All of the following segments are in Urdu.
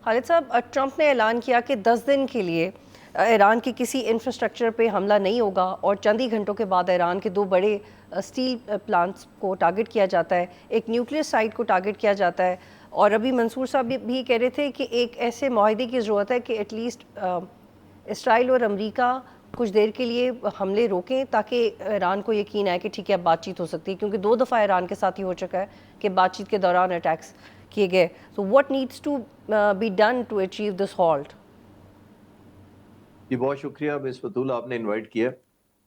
خالد صاحب، ٹرمپ نے اعلان کیا کہ 10 دن کے لیے ایران کی کسی انفراسٹرکچر پہ حملہ نہیں ہوگا، اور چند ہی گھنٹوں کے بعد ایران کے 2 بڑے اسٹیل پلانٹس کو ٹارگٹ کیا جاتا ہے، ایک نیوکلیئر سائٹ کو ٹارگٹ کیا جاتا ہے، اور ابھی منصور صاحب بھی کہہ رہے تھے کہ ایک ایسے معاہدے کی ضرورت ہے کہ ایٹ لیسٹ اسرائیل اور امریکہ کچھ دیر کے لیے حملے روکیں تاکہ ایران کو یقین آئے کہ ٹھیک ہے اب بات چیت ہو سکتی ہے، کیونکہ 2 دفعہ ایران کے ساتھ ہی ہو چکا ہے کہ بات چیت کے دوران اٹیکس کیے گئے. So what needs to be done to achieve this halt? جی بہت شکریہ مس فتول، آپ نے انوائٹ کیا.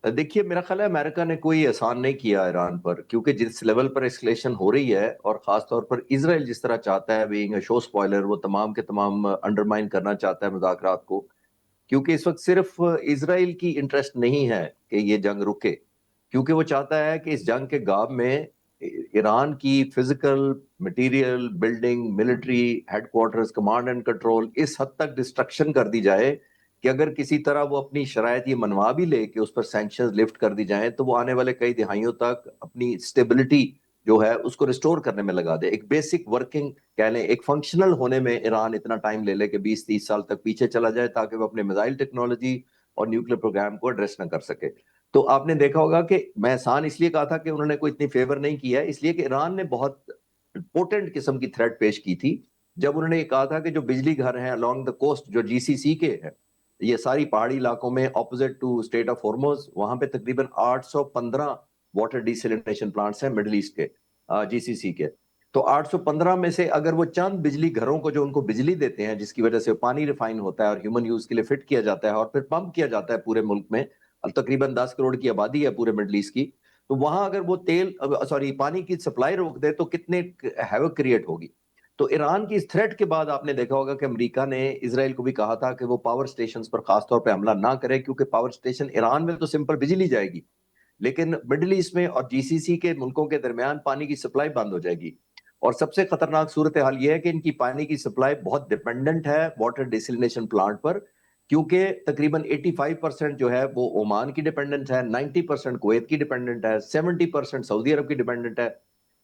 دیکھیے میرا خیال ہے امریکہ نے کوئی احسان نہیں کیا ایران پر، کیونکہ جس لیول پر اسکلیشن ہو رہی ہے، اور خاص طور پر اسرائیل جس طرح چاہتا ہے بینگ اے شو سپوائلر، وہ تمام کے تمام انڈرمائن کرنا چاہتا ہے مذاکرات کو، کیونکہ اس وقت صرف اسرائیل کی انٹرسٹ نہیں ہے کہ یہ جنگ رکے، کیونکہ وہ چاہتا ہے کہ اس جنگ کے غاب میں ایران کی physical material building military headquarters command and control اس حد تک ڈسٹرکشن کر دی جائے کہ اگر کسی طرح وہ اپنی شرائط یہ منوا بھی لے کہ اس پر سینکشنز لفٹ کر دی جائیں، تو وہ آنے والے کئی دہائیوں تک اپنی سٹیبلٹی جو ہے اس کو ریسٹور کرنے میں لگا دے. ایک بیسک ورکنگ کہہ لیں، ایک فنکشنل ہونے میں ایران اتنا ٹائم لے لے کہ 20-30 سال تک پیچھے چلا جائے تاکہ وہ اپنے میزائل ٹیکنالوجی اور نیوکلیر پروگرام کو ایڈریس نہ کر سکے. تو آپ نے دیکھا ہوگا کہ میں احسان اس لیے کہا تھا کہ انہوں نے کوئی اتنی فیور نہیں کیا ہے، اس لیے کہ ایران نے بہت پوٹنٹ قسم کی تھریٹ پیش کی تھی جب انہوں نے یہ کہا تھا کہ جو بجلی گھر ہیں along the coast جو جی سی سی کے ہیں، یہ ساری پہاڑی علاقوں میں اپوزٹ ٹو اسٹیٹ آف ہورموز، وہاں پہ تقریباً 815 واٹر ڈیسیلینیشن پلانٹس ہیں مڈل ایسٹ کے جی سی سی کے. تو 815 میں سے اگر وہ چند بجلی گھروں کو جو ان کو بجلی دیتے ہیں جس کی وجہ سے پانی ریفائن ہوتا ہے اور ہیومن یوز کے لیے فٹ کیا جاتا ہے اور پھر پمپ کیا جاتا ہے پورے ملک میں، تقریباً 10 کروڑ کی آبادی ہے پورے مڈل ایسٹ کی، تو وہاں اگر وہ پانی کی سپلائی روک دے تو کتنے ہیوک کریٹ ہوگی. تو ایران کی اس تھریٹ کے بعد آپ نے دیکھا ہوگا کہ امریکہ نے اسرائیل کو بھی کہا تھا کہ وہ پاور سٹیشنز پر خاص طور پہ حملہ نہ کرے، کیونکہ پاور سٹیشن ایران میں تو سمپل بجلی جائے گی، لیکن مڈل ایسٹ میں اور جی سی سی کے ملکوں کے درمیان پانی کی سپلائی بند ہو جائے گی. اور سب سے خطرناک صورتحال یہ ہے کہ ان کی پانی کی سپلائی بہت ڈیپینڈنٹ ہے واٹر ڈیسیلینیشن پلانٹ پر، کیونکہ تقریباً 85% جو ہے وہ عمان کی ڈیپینڈنٹ ہے، 90% کویت کی ڈیپینڈنٹ ہے، 70% سعودی عرب کی ڈیپینڈنٹ ہے.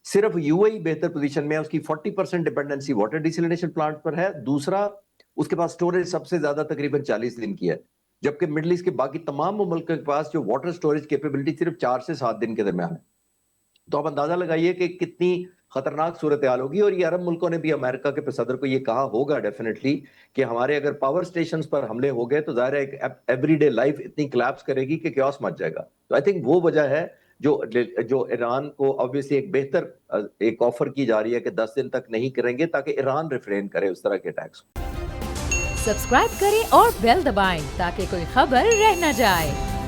صرف یو اے ای بہتر پوزیشن میں ہے، اس کی 40% ڈیپینڈنسی واٹر ڈیسیلینیشن پلانٹ پر ہے. دوسرا اس کے پاس سٹوریج سب سے زیادہ تقریباً 40 دن کی ہے، جبکہ مڈل ایسٹ کے باقی تمام ممالک کے پاس جو واٹر سٹوریج کیپیبلٹی صرف 4 سے 7 دن کے درمیان ہے. تو آپ اندازہ لگائیے کہ کتنی خطرناک صورتحال ہوگی. اور یہ عرب ملکوں نے بھی امریکہ کے صدر کو یہ کہا ہوگا ڈیفینیٹلی کہ ہمارے اگر پاور سٹیشنز پر حملے ہو گئے تو ظاہر ہے ایک ایوری ڈے لائف اتنی کلیپس کرے گی کہ کیوس مچ جائے گا. تو آئی تھنک وہ وجہ ہے جو ایران کو obviously ایک بہتر ایک آفر کی جا رہی ہے کہ 10 دن تک نہیں کریں گے تاکہ ایران ریفرین کرے اس طرح کے اٹیکس. سبسکرائب کریں اور بیل دبائیں تاکہ کوئی خبر رہ نہ جائے.